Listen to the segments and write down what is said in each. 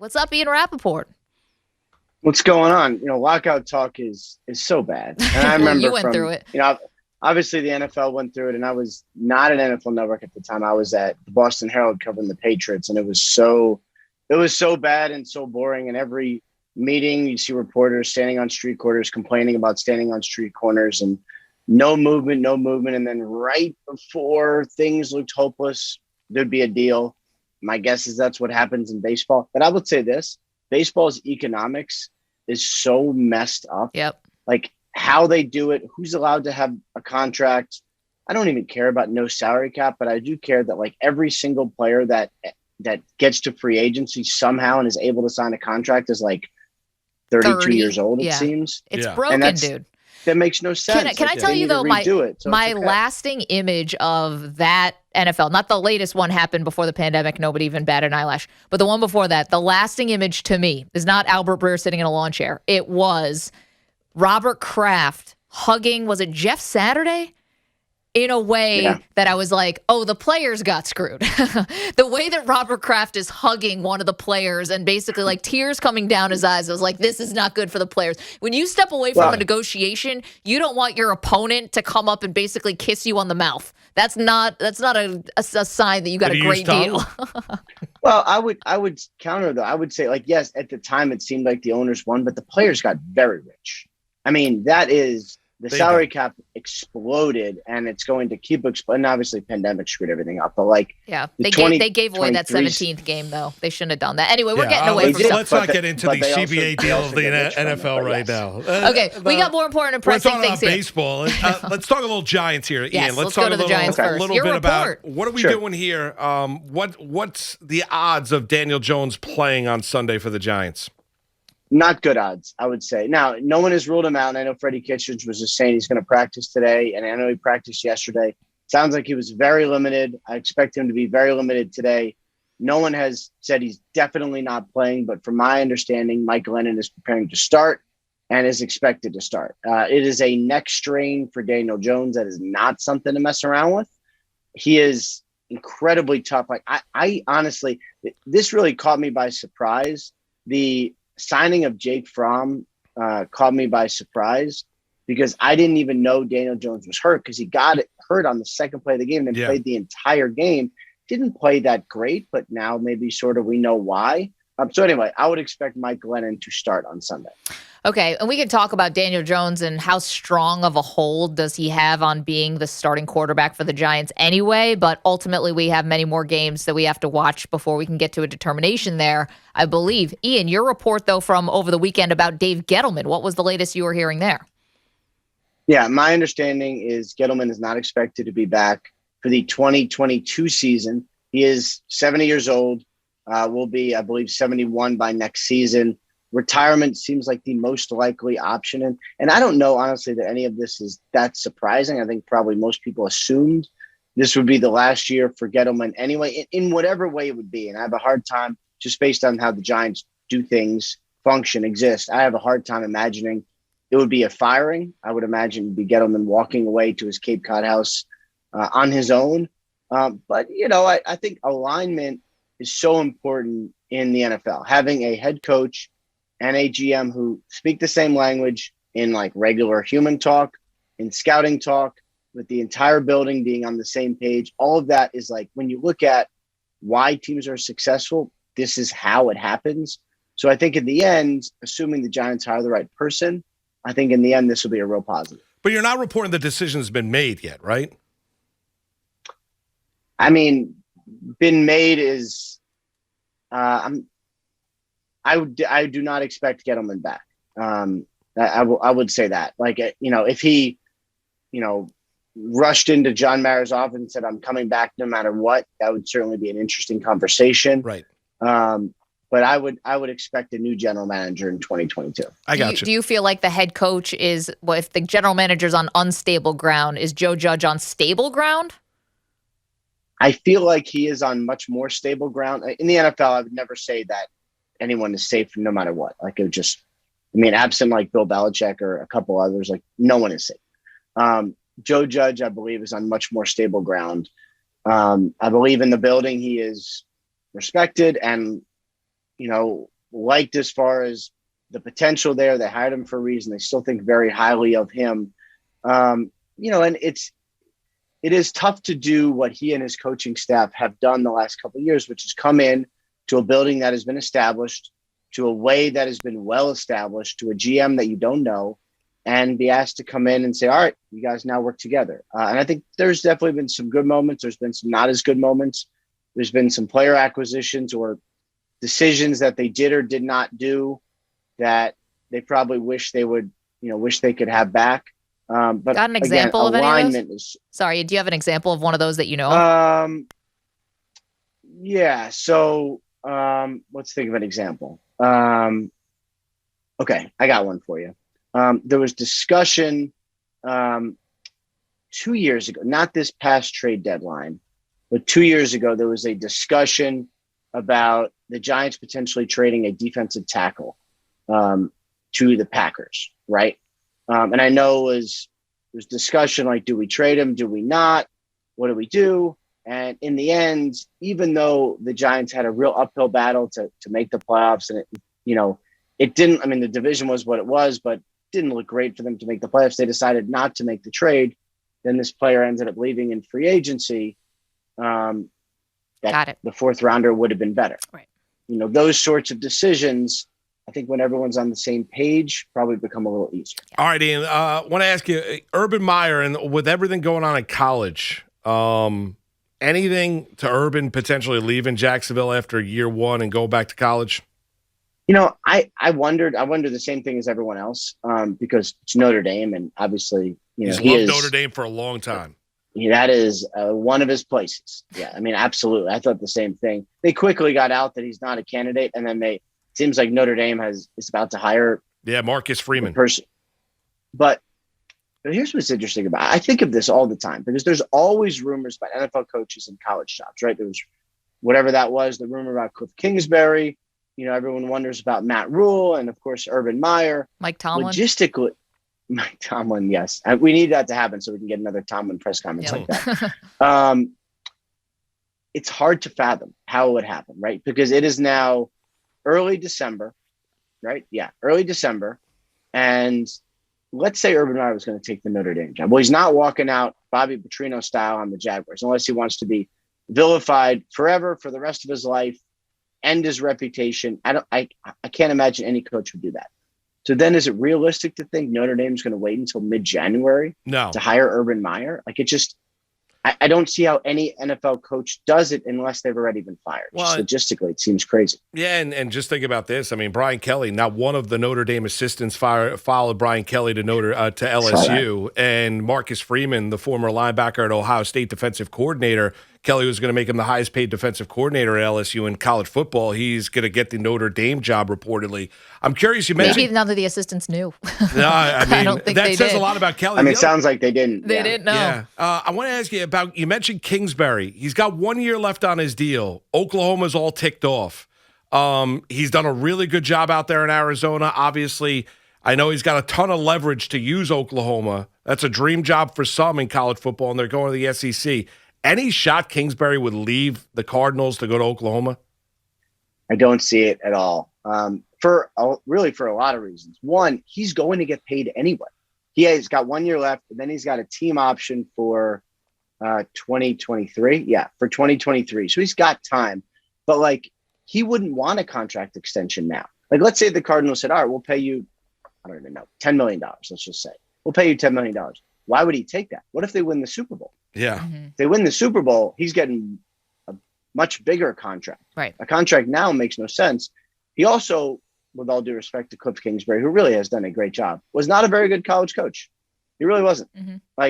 What's up, Ian Rapoport? What's going on? Lockout talk is so bad. And I remember you went through it. Obviously the NFL went through it, and I was not at NFL Network at the time. I was at the Boston Herald covering the Patriots, and it was so bad and so boring. And every meeting, you see reporters standing on street corners complaining about standing on street corners and no movement. And then right before things looked hopeless, there'd be a deal. My guess is that's what happens in baseball. But I would say this: baseball's economics is so messed up. Yep. Like how they do it, who's allowed to have a contract. I don't even care about no salary cap, but I do care that like every single player that gets to free agency somehow and is able to sign a contract is like 32 years old, it seems. It's broken, dude. That makes no sense. Can I tell you, though, my lasting image of that NFL, not the latest one happened before the pandemic, nobody even batted an eyelash, but the one before that, the lasting image to me is not Albert Breer sitting in a lawn chair. It was Robert Kraft hugging, was it Jeff Saturday? In a way that I was like, oh, the players got screwed. The way that Robert Kraft is hugging one of the players and basically like tears coming down his eyes, I was like, this is not good for the players. When you step away from a negotiation, you don't want your opponent to come up and basically kiss you on the mouth. That's not a sign that you got a great deal. Well, I would counter though. I would say like, yes, at the time it seemed like the owners won, but the players got very rich. I mean, that is... The salary cap exploded, and it's going to keep exploding. Obviously, pandemic screwed everything up, but they gave away that 17th game though. They shouldn't have done that. Anyway, we're getting away from stuff. Let's not get into the CBA deal of the NFL right now. Okay, we got more important and pressing things here. Baseball. Let's talk a little Giants here, yes, Ian. Let's go to the Giants first. A little bit about what are we doing here. What's the odds of Daniel Jones playing on Sunday for the Giants? Not good odds, I would say. Now, no one has ruled him out, and I know Freddie Kitchens was just saying he's going to practice today, and I know he practiced yesterday. Sounds like he was very limited. I expect him to be very limited today. No one has said he's definitely not playing, but from my understanding, Mike Lennon is preparing to start and is expected to start. It is a neck strain for Daniel Jones. That is not something to mess around with. He is incredibly tough. Like I honestly, this really caught me by surprise. The signing of Jake Fromm caught me by surprise because I didn't even know Daniel Jones was hurt because he got hurt on the second play of the game and played the entire game. Didn't play that great, but now maybe sort of we know why. So anyway, I would expect Mike Glennon to start on Sunday. Okay, and we can talk about Daniel Jones and how strong of a hold does he have on being the starting quarterback for the Giants anyway, but ultimately we have many more games that we have to watch before we can get to a determination there, I believe. Ian, your report, though, from over the weekend about Dave Gettleman, what was the latest you were hearing there? Yeah, my understanding is Gettleman is not expected to be back for the 2022 season. He is 70 years old, will be, I believe, 71 by next season. Retirement seems like the most likely option. And I don't know, honestly, that any of this is that surprising. I think probably most people assumed this would be the last year for Gettleman anyway, in whatever way it would be. And I have a hard time, just based on how the Giants do things, function, exist, I have a hard time imagining it would be a firing. I would imagine it would be Gettleman walking away to his Cape Cod house on his own. But, I think alignment is so important in the NFL. Having a head coach and a GM who speak the same language in like regular human talk, in scouting talk, with the entire building being on the same page. All of that is like, when you look at why teams are successful, this is how it happens. So I think in the end, assuming the Giants hire the right person, I think in the end, this will be a real positive. But you're not reporting the decision has been made yet, right? I mean, been made is, I do not expect Gettleman back. I would say that. Like, if he, rushed into John Mayer's office and said, I'm coming back no matter what, that would certainly be an interesting conversation. Right. But I would expect a new general manager in 2022. I got you. Do you feel like the head coach is, if the general manager's on unstable ground, is Joe Judge on stable ground? I feel like he is on much more stable ground. In the NFL, I would never say that anyone is safe no matter what. Like, it would just, absent like Bill Belichick or a couple others, like no one is safe. Joe Judge, I believe, is on much more stable ground. I believe in the building he is respected, and liked as far as the potential there. They hired him for a reason. They still think very highly of him. And it is tough to do what he and his coaching staff have done the last couple of years, which is come in to a building that has been established, to a way that has been well established, to a GM that you don't know, and be asked to come in and say, all right, you guys now work together. And I think there's definitely been some good moments. There's been some not as good moments. There's been some player acquisitions or decisions that they did or did not do that they probably wish they would, wish they could have back. But got an example again, of alignment any of those? is. Sorry, do you have an example of one of those that you know of? Yeah. So let's think of an example. Okay, I got one for you. There was discussion 2 years ago, not this past trade deadline, but 2 years ago, there was a discussion about the Giants potentially trading a defensive tackle to the Packers, right? And I know there's discussion like, do we trade him? Do we not? What do we do? And in the end, even though the Giants had a real uphill battle to make the playoffs, and it didn't, I mean, the division was what it was, but didn't look great for them to make the playoffs. They decided not to make the trade. Then this player ended up leaving in free agency. Got it. The fourth rounder would have been better. Right. Those sorts of decisions, I think when everyone's on the same page, probably become a little easier. All right, Ian, I want to ask you, Urban Meyer, and with everything going on in college, anything to Urban potentially leaving Jacksonville after year one and go back to college? I wonder the same thing as everyone else, because it's Notre Dame, and obviously, He's loved Notre Dame for a long time. That is one of his places. Yeah, I mean, absolutely. I thought the same thing. They quickly got out that he's not a candidate, and then seems like Notre Dame is about to hire. Yeah, Marcus Freeman. Person. But here's what's interesting about it. I think of this all the time because there's always rumors about NFL coaches and college jobs, right? There was whatever that was, the rumor about Cliff Kingsbury. Everyone wonders about Matt Rule and, of course, Urban Meyer. Mike Tomlin. Logistically, Mike Tomlin, yes. We need that to happen so we can get another Tomlin press conference like that. It's hard to fathom how it would happen, right? Because it is now early December, right? Yeah, early December. And let's say Urban Meyer was going to take the Notre Dame job. Well, he's not walking out Bobby Petrino style on the Jaguars unless he wants to be vilified forever for the rest of his life. End his reputation. I can't imagine any coach would do that. So then is it realistic to think Notre Dame's going to wait until mid-January to hire Urban Meyer? Like I don't see how any NFL coach does it unless they've already been fired. Well, just logistically, it seems crazy. Yeah, and just think about this. I mean, Brian Kelly, not one of the Notre Dame assistants followed Brian Kelly to LSU, and Marcus Freeman, the former linebacker at Ohio State defensive coordinator. Kelly was going to make him the highest paid defensive coordinator at LSU in college football. He's going to get the Notre Dame job reportedly. I'm curious. You mentioned maybe none of the assistants knew. No, I mean, I don't think that they says did. a lot about Kelly. I mean, it sounds like they didn't. They didn't know. Yeah. I want to ask you about. You mentioned Kingsbury. He's got 1 year left on his deal. Oklahoma's all ticked off. He's done a really good job out there in Arizona. Obviously, I know he's got a ton of leverage to use Oklahoma. That's a dream job for some in college football, and they're going to the SEC. Any shot Kingsbury would leave the Cardinals to go to Oklahoma? I don't see it at all. For a lot of reasons. One, he's going to get paid anyway. He's got 1 year left, and then he's got a team option for 2023. Yeah, for 2023. So he's got time. But he wouldn't want a contract extension now. Let's say the Cardinals said, all right, we'll pay you, I don't even know, $10 million. Let's just say we'll pay you $10 million. Why would he take that? What if they win the Super Bowl? Yeah. Mm-hmm. If they win the Super Bowl, he's getting a much bigger contract. Right. A contract now makes no sense. He also, with all due respect to Cliff Kingsbury, who really has done a great job, was not a very good college coach. He really wasn't. Mm-hmm.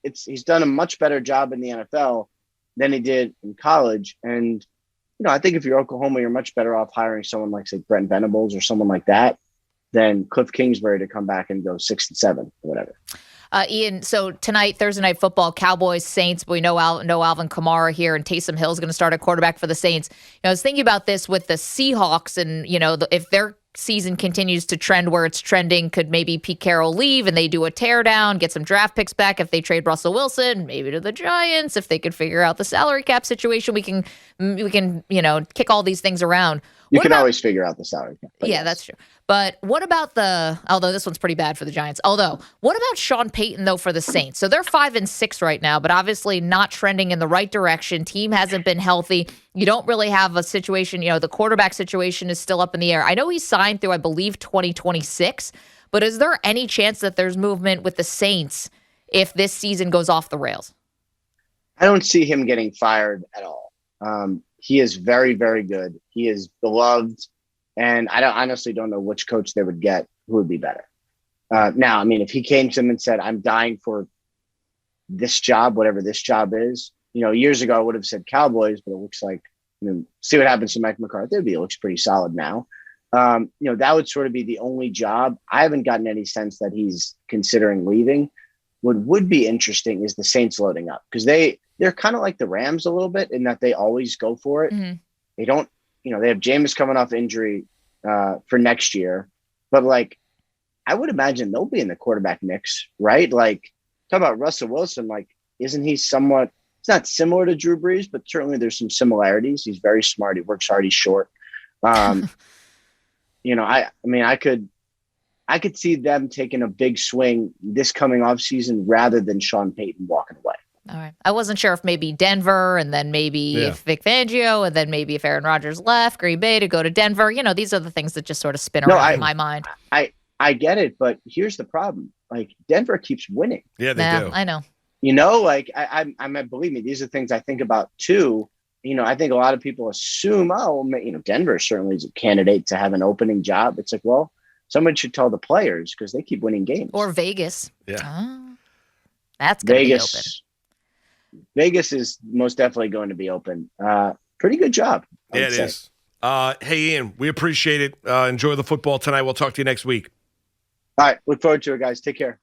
He's done a much better job in the NFL than he did in college. And, I think if you're Oklahoma, you're much better off hiring someone like, say, Brent Venables or someone like that than Cliff Kingsbury to come back and go 6-7 or whatever. Ian, so tonight, Thursday Night Football, Cowboys, Saints. We know Alvin Kamara here, and Taysom Hill is going to start at quarterback for the Saints. I was thinking about this with the Seahawks, and if their season continues to trend where it's trending, could maybe Pete Carroll leave and they do a teardown, get some draft picks back if they trade Russell Wilson, maybe to the Giants if they could figure out the salary cap situation. We can kick all these things around. You can always figure out the salary cap. Yeah, yes. That's true. But what about although this one's pretty bad for the Giants. What about Sean Payton, though, for the Saints? So they're 5-6 right now, but obviously not trending in the right direction. Team hasn't been healthy. You don't really have a situation, the quarterback situation is still up in the air. I know he signed through, I believe, 2026, but is there any chance that there's movement with the Saints if this season goes off the rails? I don't see him getting fired at all. He is very, very good. He is beloved. And I honestly don't know which coach they would get who would be better. Now, I mean, if he came to them and said, I'm dying for this job, whatever this job is, years ago I would have said Cowboys, but it looks like, see what happens to Mike McCarthy. It looks pretty solid now. That would sort of be the only job. I haven't gotten any sense that he's considering leaving. What would be interesting is the Saints loading up, because they're kind of like the Rams a little bit in that they always go for it. Mm-hmm. They don't, they have Jameis coming off injury for next year, but I would imagine they'll be in the quarterback mix, right? Talk about Russell Wilson. Isn't he somewhat, it's not similar to Drew Brees, but certainly there's some similarities. He's very smart. He works hard. He's short. I could see them taking a big swing this coming off season rather than Sean Payton walking away. All right. I wasn't sure if maybe Denver, and then maybe if Vic Fangio, and then maybe if Aaron Rodgers left Green Bay to go to Denver. These are the things that just sort of spin around in my mind. I get it, but here's the problem. Denver keeps winning. Yeah, they do. I know. Believe me, these are things I think about too. I think a lot of people assume, Denver certainly is a candidate to have an opening job. It's well, someone should tell the players because they keep winning games. Or Vegas. Yeah. That's going to be open. Vegas is most definitely going to be open. Pretty good job. Yeah, it is. Hey, Ian, we appreciate it. Enjoy the football tonight. We'll talk to you next week. All right. Look forward to it, guys. Take care.